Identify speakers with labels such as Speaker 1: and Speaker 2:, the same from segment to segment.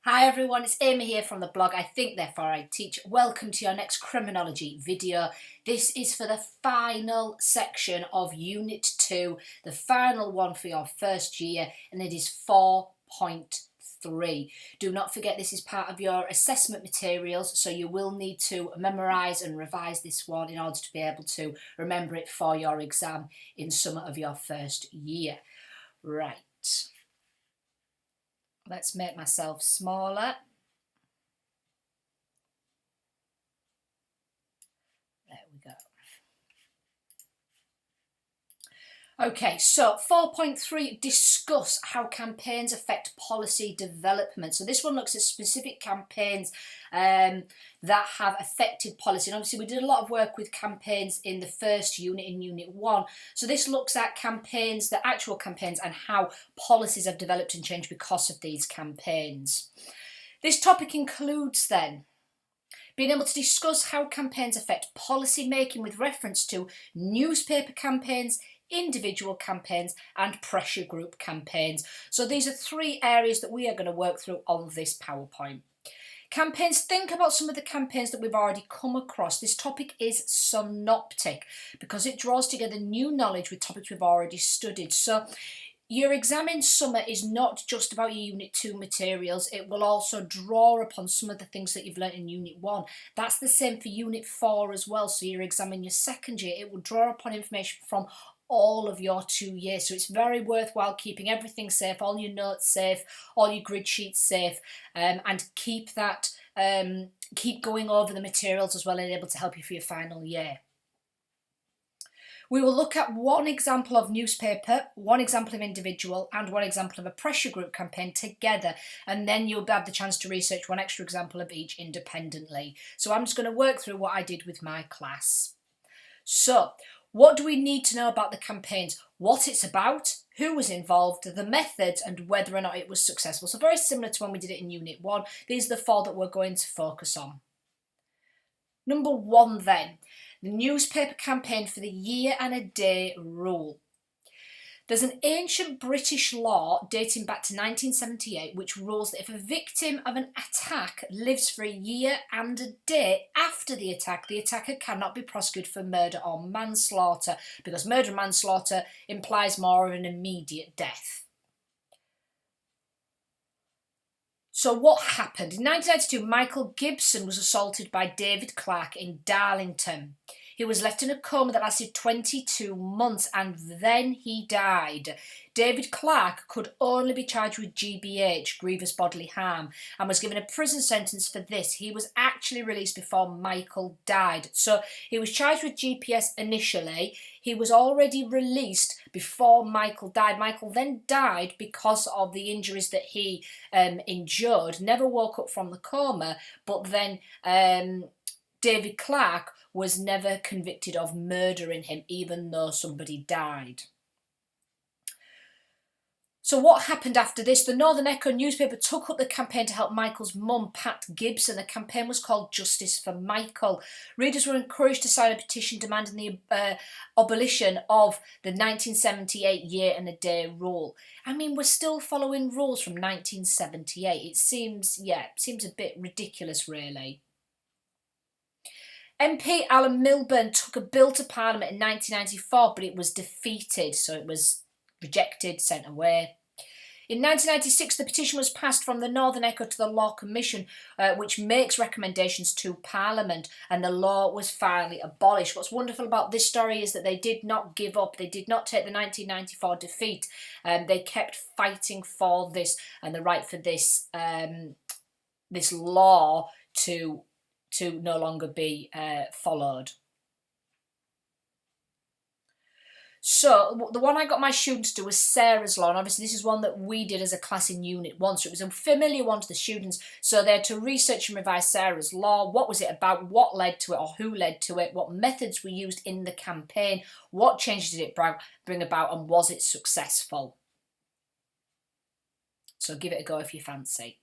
Speaker 1: Hi everyone, it's Amy here from the blog I Think Therefore I Teach. Welcome to your next criminology video. This is for the final section of Unit 2, the final one for your first year, and it is 4.3. Do not forget this is part of your assessment materials, so you will need to memorise and revise this one in order to be able to remember it for your exam in summer of your first year. Right. Let's make myself smaller. There we go. Okay, so 4.3, discuss how campaigns affect policy development. So this one looks at specific campaigns that have affected policy. And obviously we did a lot of work with campaigns in the first unit, in Unit 1. So this looks at campaigns, the actual campaigns, and how policies have developed and changed because of these campaigns. This topic includes then being able to discuss how campaigns affect policy making with reference to newspaper campaigns, individual campaigns and pressure group campaigns. So these are three areas that we are going to work through on this PowerPoint. Campaigns, think about some of the campaigns that we've already come across. This topic is synoptic because it draws together new knowledge with topics we've already studied. So your exam in summer is not just about your Unit 2 materials, it will also draw upon some of the things that you've learnt in Unit 1. That's the same for Unit 4 as well, so your exam in your second year, it will draw upon information from all of your 2 years. So it's very worthwhile keeping everything safe, all your notes safe, all your grid sheets safe, and keep that, keep going over the materials as well and able to help you for your final year. We will look at one example of newspaper, one example of individual and one example of a pressure group campaign together, and then you'll have the chance to research one extra example of each independently. So I'm just going to work through what I did with my class. So what do we need to know about the campaigns? What it's about, who was involved, the methods and whether or not it was successful. So very similar to when we did it in Unit 1. These are the four that we're going to focus on. Number 1 then, the newspaper campaign for the year and a day rule. There's an ancient British law dating back to 1978 which rules that if a victim of an attack lives for a year and a day after the attacker cannot be prosecuted for murder or manslaughter, because murder and manslaughter implies more of an immediate death. So what happened? In 1992, Michael Gibson was assaulted by David Clark in Darlington. He was left in a coma that lasted 22 months and then he died. David Clark could only be charged with GBH, grievous bodily harm, and was given a prison sentence for this. He was actually released before Michael died. So he was charged with GPS initially. He was already released before Michael died. Michael then died because of the injuries that he endured, never woke up from the coma, but then David Clark was never convicted of murdering him, even though somebody died. So what happened after this? The Northern Echo newspaper took up the campaign to help Michael's mum, Pat Gibson. The campaign was called Justice for Michael. Readers were encouraged to sign a petition demanding the abolition of the 1978 year and a day rule. I mean, we're still following rules from 1978. It seems a bit ridiculous, really. MP Alan Milburn took a bill to Parliament in 1994, but it was defeated, so it was rejected, sent away. In 1996, the petition was passed from the Northern Echo to the Law Commission, which makes recommendations to Parliament, and the law was finally abolished. What's wonderful about this story is that they did not give up. They did not take the 1994 defeat. They kept fighting for this and the right for this, this law to no longer be followed. So the one I got my students to do was Sarah's Law, and obviously this is one that we did as a class in Unit 1, so it was a familiar one to the students. So they had to research and revise Sarah's Law. What was it about? What led to it, or who led to it? What methods were used in the campaign? What changes did it bring about, and was it successful? So give it a go if you fancy.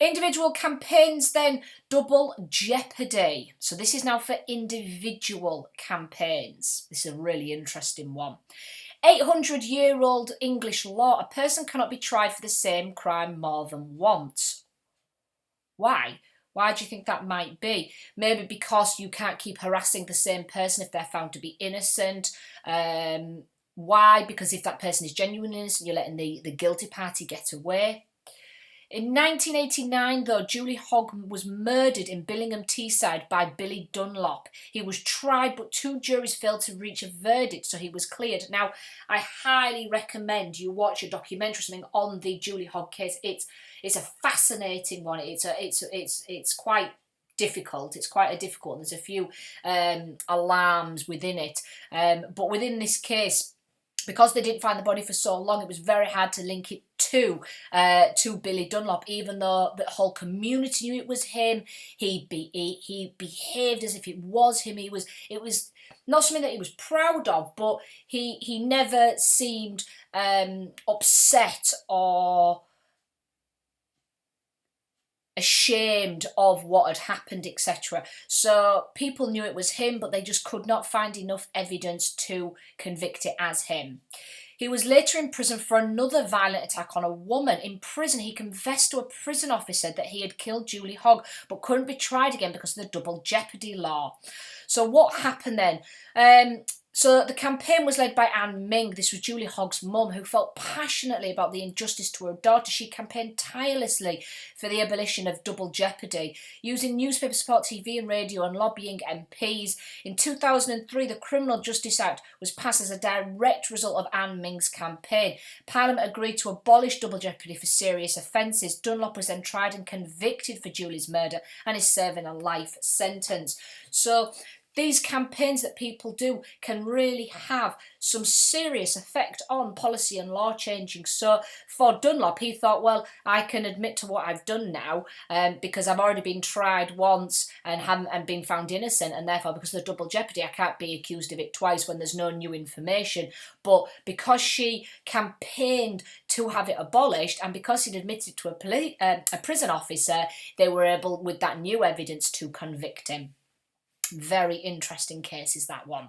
Speaker 1: Individual campaigns then, double jeopardy. So this is now for individual campaigns. This is a really interesting one. 800-year-old English law, a person cannot be tried for the same crime more than once. Why? Why do you think that might be? Maybe because you can't keep harassing the same person if they're found to be innocent. Why? Because if that person is genuinely innocent, you're letting the guilty party get away. In 1989, though, Julie Hogg was murdered in Billingham Teesside by Billy Dunlop. He was tried, but 2 juries failed to reach a verdict, so he was cleared. Now, I highly recommend you watch a documentary or something on the Julie Hogg case. It's a fascinating one. It's quite difficult. It's quite a difficult. There's a few alarms within it, but within this case, because they didn't find the body for so long, it was very hard to link it to Billy Dunlop, even though the whole community knew it was him. He behaved as if it was him. It was not something that he was proud of, but he never seemed upset or ashamed of what had happened, etc. So people knew it was him, but they just could not find enough evidence to convict it as him. He was later in prison for another violent attack on a woman. In prison, he confessed to a prison officer that he had killed Julie Hogg, but couldn't be tried again because of the double jeopardy law. So what happened then? So the campaign was led by Anne Ming. This was Julie Hogg's mum, who felt passionately about the injustice to her daughter. She campaigned tirelessly for the abolition of double jeopardy, using newspaper support, TV and radio, and lobbying MPs. In 2003, the Criminal Justice Act was passed as a direct result of Anne Ming's campaign. Parliament agreed to abolish double jeopardy for serious offences. Dunlop was then tried and convicted for Julie's murder and is serving a life sentence. So these campaigns that people do can really have some serious effect on policy and law changing. So for Dunlop, he thought, well, I can admit to what I've done now because I've already been tried once and been found innocent, and therefore because of the double jeopardy, I can't be accused of it twice when there's no new information. But because she campaigned to have it abolished, and because he'd admitted to a prison officer, they were able, with that new evidence, to convict him. Very interesting case is that one.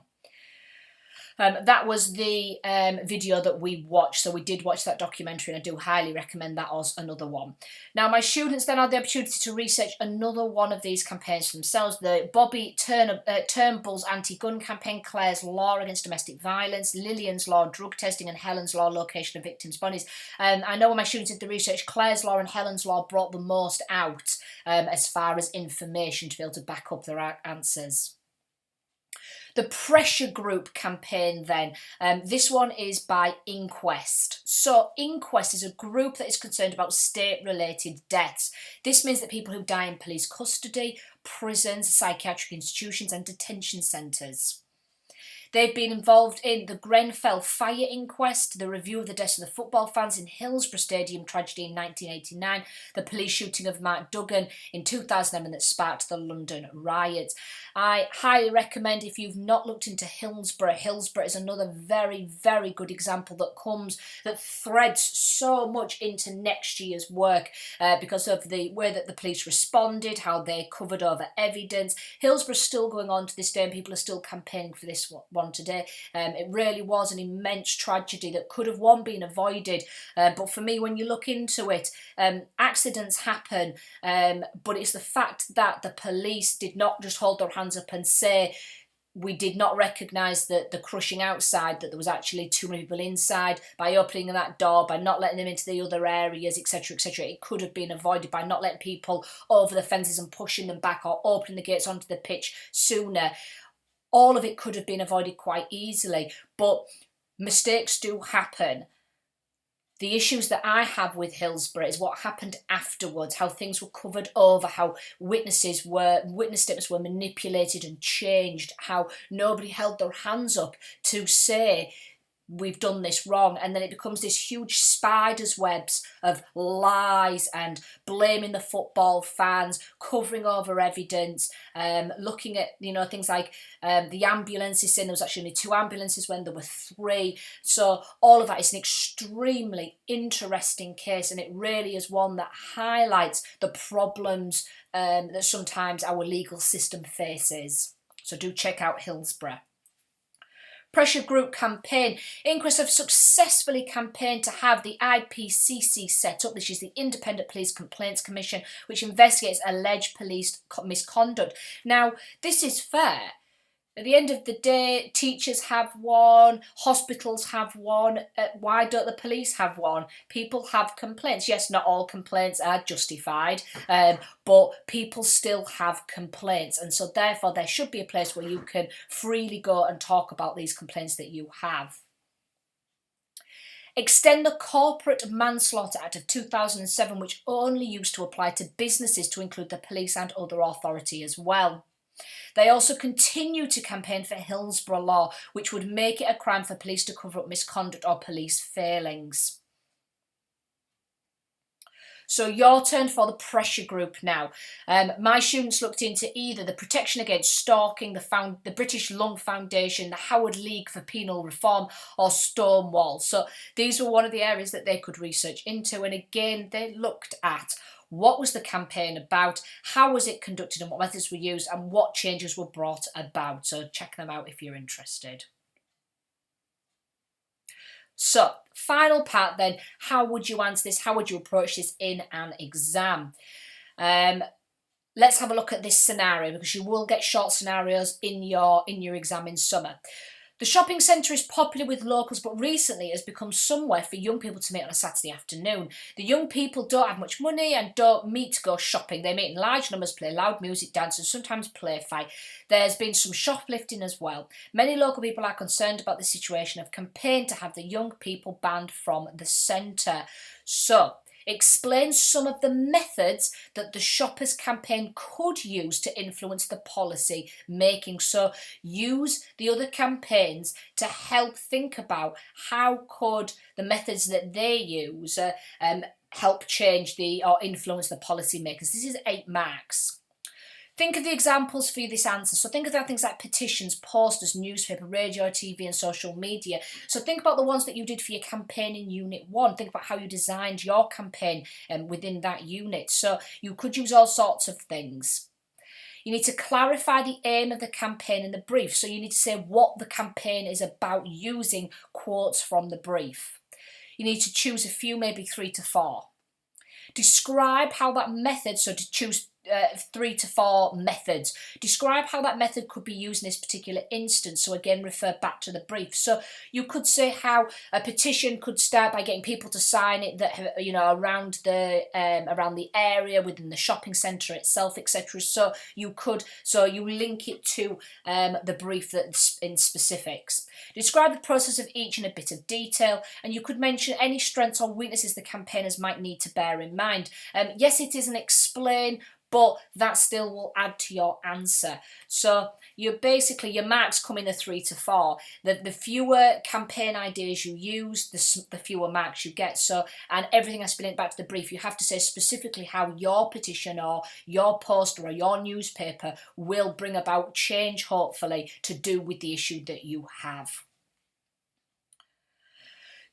Speaker 1: That was the video that we watched. So we did watch that documentary, and I do highly recommend that as another one. Now, my students then had the opportunity to research another one of these campaigns for themselves. The Bobby Turnbull's anti-gun campaign, Claire's Law against domestic violence, Lillian's Law, drug testing, and Helen's Law, location of victims' bodies. I know when my students did the research, Claire's Law and Helen's Law brought the most out as far as information to be able to back up their answers. The Pressure Group campaign then, this one is by Inquest. So Inquest is a group that is concerned about state-related deaths. This means that people who die in police custody, prisons, psychiatric institutions and detention centres. They've been involved in the Grenfell fire inquest, the review of the deaths of the football fans in Hillsborough Stadium tragedy in 1989, the police shooting of Mark Duggan in 2011 that sparked the London riots. I highly recommend, if you've not looked into Hillsborough, Hillsborough is another very, very good example that threads so much into next year's work because of the way that the police responded, how they covered over evidence. Hillsborough's still going on to this day, and people are still campaigning for this one today. It really was an immense tragedy that could have been avoided, but for me, when you look into it, accidents happen, but it's the fact that the police did not just hold their hands up and say, we did not recognise that the crushing outside, that there was actually too many people inside. By opening that door, by not letting them into the other areas, etc., etc., it could have been avoided by not letting people over the fences and pushing them back, or opening the gates onto the pitch sooner. All of it could have been avoided quite easily, but mistakes do happen. The issues that I have with Hillsborough is what happened afterwards, how things were covered over, how witness statements were manipulated and changed, how nobody held their hands up to say, we've done this wrong, and then it becomes this huge spider's webs of lies and blaming the football fans, covering over evidence, looking at things like the ambulances, saying there was actually only 2 ambulances when there were 3. So all of that is an extremely interesting case, and it really is one that highlights the problems that sometimes our legal system faces. So do check out Hillsborough. Pressure group campaign. Inquests have successfully campaigned to have the IPCC set up, which is the Independent Police Complaints Commission, which investigates alleged police misconduct. Now, this is fair. At the end of the day, teachers have one, hospitals have one. Why don't the police have one? People have complaints. Yes, not all complaints are justified, but people still have complaints. And so therefore, there should be a place where you can freely go and talk about these complaints that you have. Extend the Corporate Manslaughter Act of 2007, which only used to apply to businesses, to include the police and other authority as well. They also continue to campaign for Hillsborough Law, which would make it a crime for police to cover up misconduct or police failings. So your turn for the pressure group now. My students looked into either the Protection Against Stalking, the British Lung Foundation, the Howard League for Penal Reform, or Stonewall. So these were one of the areas that they could research into. And again, they looked at what was the campaign about, how was it conducted, and what methods were used, and what changes were brought about. So check them out if you're interested. So, final part then, how would you answer this? How would you approach this in an exam? Let's have a look at this scenario, because you will get short scenarios in your exam in summer. The shopping centre is popular with locals, but recently has become somewhere for young people to meet on a Saturday afternoon. The young people don't have much money and don't meet to go shopping. They meet in large numbers, play loud music, dance, and sometimes play fight. There's been some shoplifting as well. Many local people are concerned about the situation, have campaigned to have the young people banned from the centre. So, explain some of the methods that the shoppers campaign could use to influence the policy making. So use the other campaigns to help think about how could the methods that they use help change or influence the policy makers. This is 8 marks. Think of the examples for this answer. So think of that things like petitions, posters, newspaper, radio, TV and social media. So think about the ones that you did for your campaign in Unit 1. Think about how you designed your campaign within that unit. So you could use all sorts of things. You need to clarify the aim of the campaign in the brief. So you need to say what the campaign is about using quotes from the brief. You need to choose a few, maybe 3 to 4. Describe how that method, so to choose 3 to 4 methods. Describe how that method could be used in this particular instance. So again, refer back to the brief. So you could say how a petition could start by getting people to sign it that around the area within the shopping centre itself, etc. So you link it to the brief that's in specifics. Describe the process of each in a bit of detail, and you could mention any strengths or weaknesses the campaigners might need to bear in mind. Yes, it is an explain, but that still will add to your answer. So your marks come in the 3 to 4. The fewer campaign ideas you use, the fewer marks you get. So, and everything has to be linked back to the brief. You have to say specifically how your petition or your poster or your newspaper will bring about change, hopefully, to do with the issue that you have.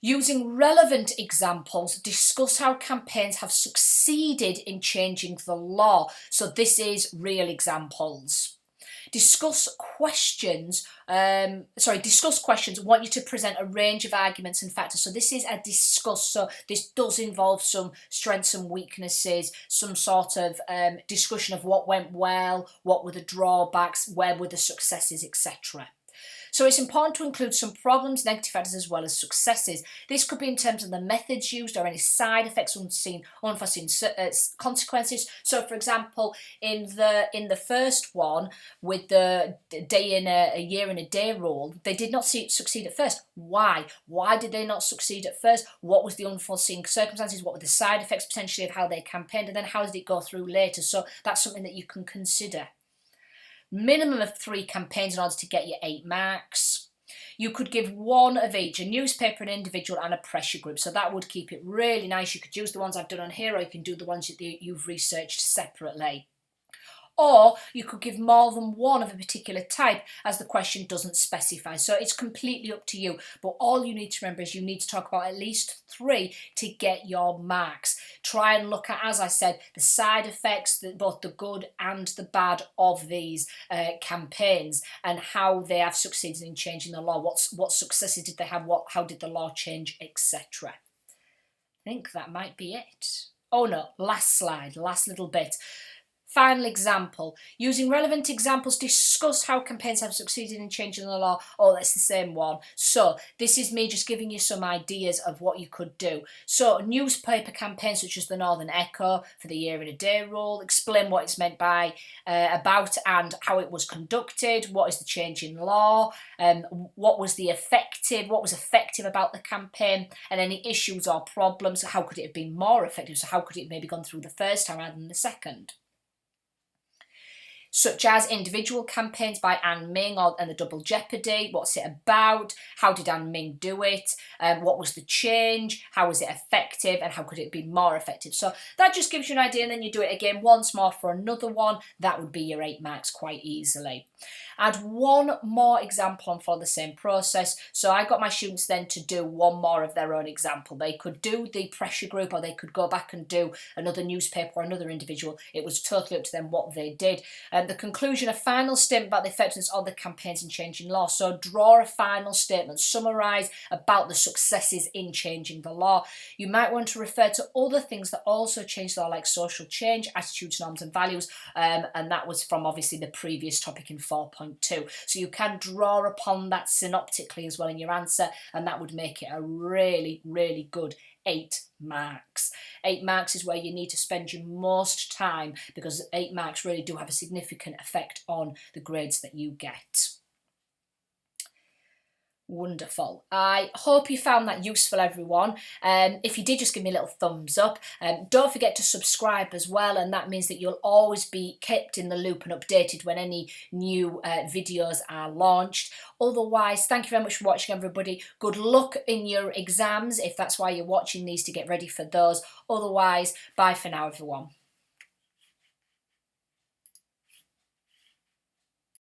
Speaker 1: Using relevant examples, discuss how campaigns have succeeded in changing the law. So this is real examples. Discuss questions. I want you to present a range of arguments and factors. So this is a discuss. So this does involve some strengths and weaknesses, some sort of discussion of what went well, what were the drawbacks, where were the successes, etc. So it's important to include some problems, negative factors, as well as successes. This could be in terms of the methods used or any side effects, unforeseen consequences. So, for example, in the first one with the a year in a day rule, they did not succeed at first. Why? Why did they not succeed at first? What was the unforeseen circumstances? What were the side effects potentially of how they campaigned? And then how did it go through later? So that's something that you can consider. Minimum of 3 campaigns in order to get your 8 marks. You could give one of each, a newspaper, an individual and a pressure group. So that would keep it really nice. You could use the ones I've done on here, or you can do the ones that you've researched separately. or you could give more than one of a particular type as the question doesn't specify. So it's completely up to you, but all you need to remember is you need to talk about at least 3 to get your marks. Try and look at, as I said, the side effects, both the good and the bad of these campaigns, and how they have succeeded in changing the law. What successes did they have? How did the law change, etc. I think that might be it. Oh no, last slide, last little bit. Final example. Using relevant examples, discuss how campaigns have succeeded in changing the law. Oh, that's the same one. So this is me just giving you some ideas of what you could do. So newspaper campaigns such as the Northern Echo for the year in a day rule. Explain what it's meant by, about and how it was conducted. What is the change in law? What was effective about the campaign, and any issues or problems. How could it have been more effective? So how could it maybe gone through the first time rather than the second? Such as individual campaigns by Anne Ming and the Double Jeopardy. What's it about? How did Anne Ming do it? What was the change? How was it effective? And how could it be more effective? So that just gives you an idea, and then you do it again once more for another one. That would be your 8 marks quite easily. Add one more example and follow the same process. So I got my students then to do one more of their own example. They could do the pressure group, or they could go back and do another newspaper or another individual. It was totally up to them what they did. The conclusion, a final statement about the effectiveness of the campaigns in changing law. So draw a final statement, summarise about the successes in changing the law. You might want to refer to other things that also change the law, like social change, attitudes, norms and values, and that was from obviously the previous topic in 4.2. So you can draw upon that synoptically as well in your answer, and that would make it a really, really good 8 marks. 8 marks is where you need to spend your most time, because 8 marks really do have a significant effect on the grades that you get. Wonderful. I hope you found that useful, everyone. If you did, just give me a little thumbs up. Don't forget to subscribe as well, and that means that you'll always be kept in the loop and updated when any new videos are launched. Otherwise, thank you very much for watching, everybody. Good luck in your exams if that's why you're watching these, to get ready for those. Otherwise, bye for now, everyone.